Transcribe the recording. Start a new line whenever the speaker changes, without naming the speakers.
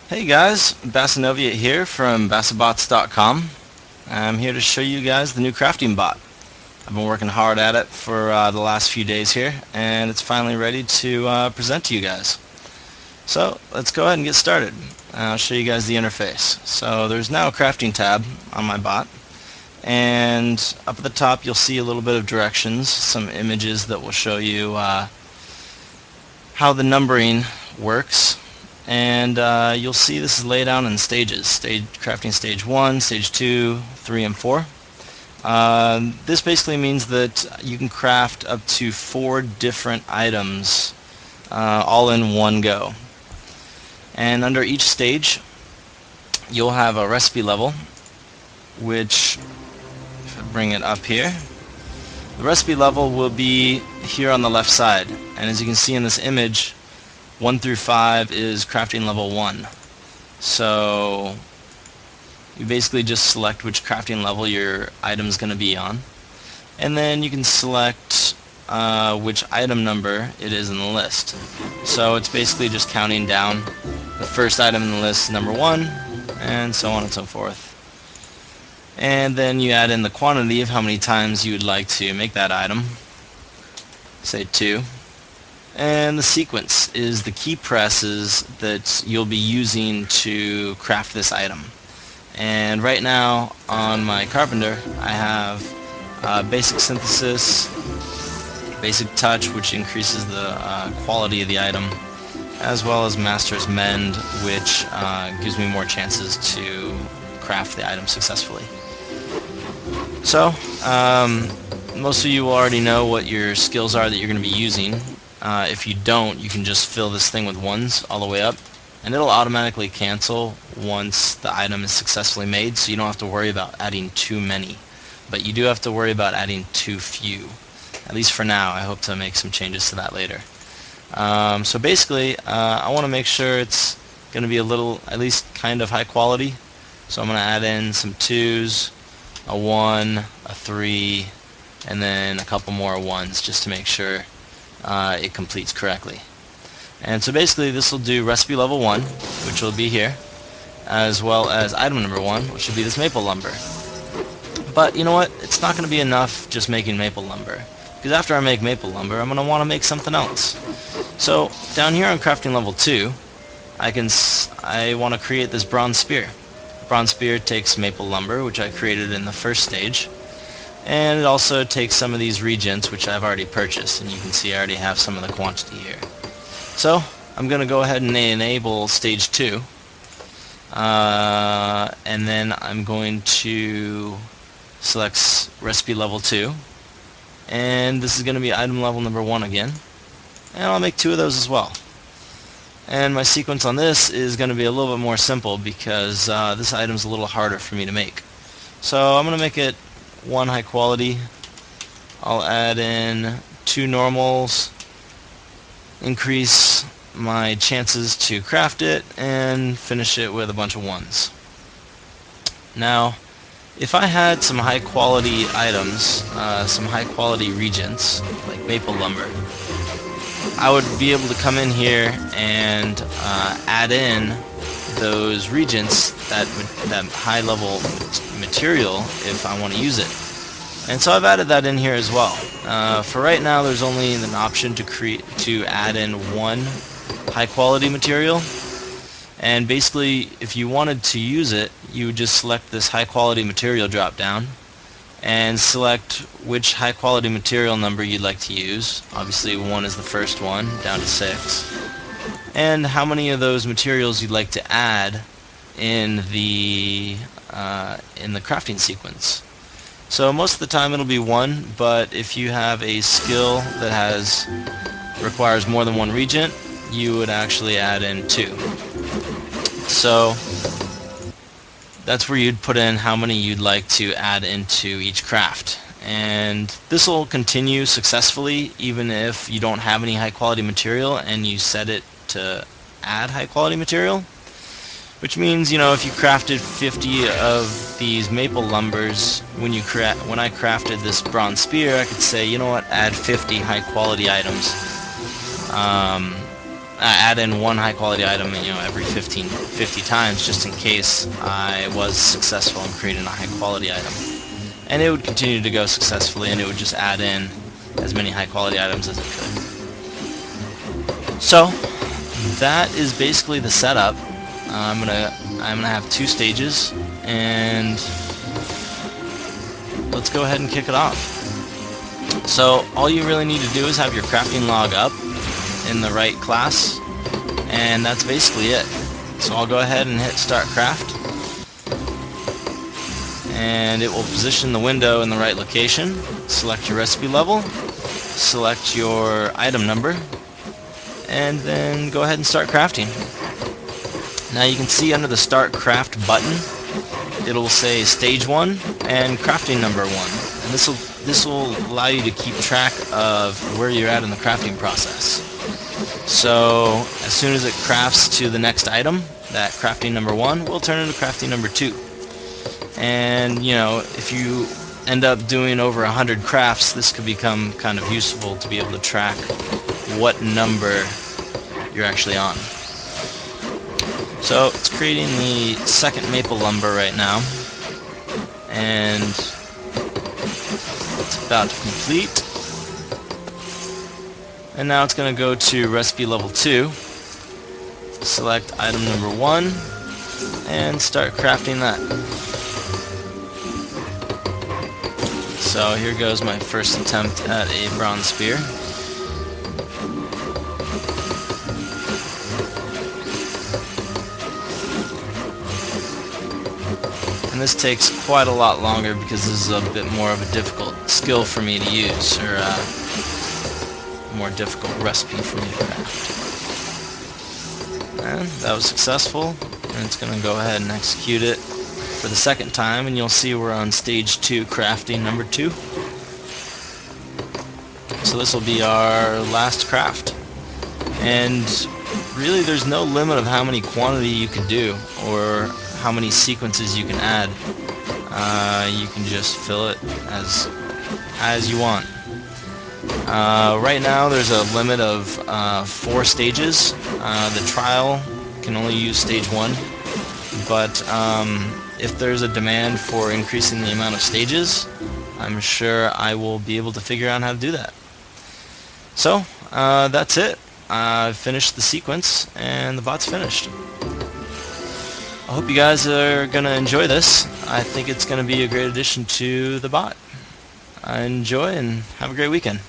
Hey guys, Bassanovia here from bassabots.com. I'm here to show you guys the new crafting bot. I've been working hard at it for the last few days here, and it's finally ready to present to you guys. So let's go ahead and get started. I'll show you guys the interface. So there's now a crafting tab on my bot, and up at the top you'll see a little bit of directions, some images that will show you how the numbering works. And you'll see this is laid out in stages. Crafting stage 1, stage 2, 3, and 4. This basically means that you can craft up to 4 different items all in one go. And under each stage you'll have a recipe level, which, if I bring it up here, the recipe level will be here on the left side. And as you can see in this image, 1 through 5 is crafting level 1. So you basically just select which crafting level your item is going to be on, and then you can select which item number it is in the list. So it's basically just counting down. The first item in the list is number 1, and so on and so forth. And then you add in the quantity of how many times you would like to make that item. Say 2. And the sequence is the key presses that you'll be using to craft this item. And right now on my carpenter I have basic synthesis, basic touch, which increases the quality of the item, as well as master's mend, which gives me more chances to craft the item successfully. So most of you already know what your skills are that you're going to be using. If you don't, you can just fill this thing with 1s all the way up, and it'll automatically cancel once the item is successfully made, so you don't have to worry about adding too many. But you do have to worry about adding too few, at least for now. I hope to make some changes to that later. So basically, I want to make sure it's going to be a little, at least kind of high quality. So I'm going to add in some 2s, a 1, a 3, and then a couple more 1s just to make sure it completes correctly. And so basically this will do recipe level 1, which will be here, as well as item number 1, which will be this maple lumber. But you know what? It's not going to be enough just making maple lumber, because after I make maple lumber I'm going to want to make something else. So down here on crafting level 2 I want to create this bronze spear. The bronze spear takes maple lumber, which I created in the first stage, and it also takes some of these regents, which I've already purchased, and you can see I already have some of the quantity here. So I'm going to go ahead and enable stage 2, and then I'm going to select recipe level 2, and this is going to be item level number 1 again, and I'll make 2 of those as well. And my sequence on this is going to be a little bit more simple, because this item's a little harder for me to make. So I'm going to make it 1 high quality. I'll add in 2 normals, increase my chances to craft it, and finish it with a bunch of 1s. Now, if I had some high quality items, some high quality regents, like maple lumber, I would be able to come in here and add in those regents, that high level material, if I want to use it. And so I've added that in here as well. For right now there's only an option to add in 1 high quality material, and basically if you wanted to use it, you would just select this high quality material drop down and select which high quality material number you'd like to use. Obviously 1 is the first one, down to 6. And how many of those materials you'd like to add in the crafting sequence. So most of the time it'll be 1, but if you have a skill that requires more than 1 regent, you would actually add in 2. So that's where you'd put in how many you'd like to add into each craft. And this will continue successfully even if you don't have any high quality material and you set it to add high quality material, which means, you know, if you crafted 50 of these maple lumbers when I crafted this bronze spear, I could say, you know what, add 50 high quality items, add in one high quality item, every 50 times, just in case I was successful in creating a high quality item. And it would continue to go successfully, and it would just add in as many high quality items as it could. So that is basically the setup. I'm gonna have 2 stages, and let's go ahead and kick it off. So all you really need to do is have your crafting log up in the right class, and that's basically it. So I'll go ahead and hit Start Craft, and it will position the window in the right location. Select your recipe level, select your item number, and then go ahead and start crafting. Now you can see under the Start Craft button, it'll say Stage 1 and Crafting Number 1, and this will allow you to keep track of where you're at in the crafting process. So as soon as it crafts to the next item, that crafting number 1 will turn into crafting number 2. And if you end up doing over 100 crafts, this could become kind of useful to be able to track what number you're actually on. So it's creating the second maple lumber right now, and it's about to complete. And now it's going to go to recipe level 2, select item number 1, and start crafting that. So here goes my first attempt at a bronze spear. And this takes quite a lot longer because this is a bit more of a difficult skill for me to use, or a more difficult recipe for me to craft. And that was successful, and it's going to go ahead and execute it for the second time, and you'll see we're on stage 2, crafting number 2. So this will be our last craft. And really there's no limit of how many quantity you can do, or how many sequences you can add. You can just fill it as you want. Right now there's a limit of 4 stages. The trial can only use stage 1, but if there's a demand for increasing the amount of stages, I'm sure I will be able to figure out how to do that. So that's it. I've finished the sequence, and the bot's finished. I hope you guys are going to enjoy this. I think it's going to be a great addition to the bot. Enjoy and have a great weekend.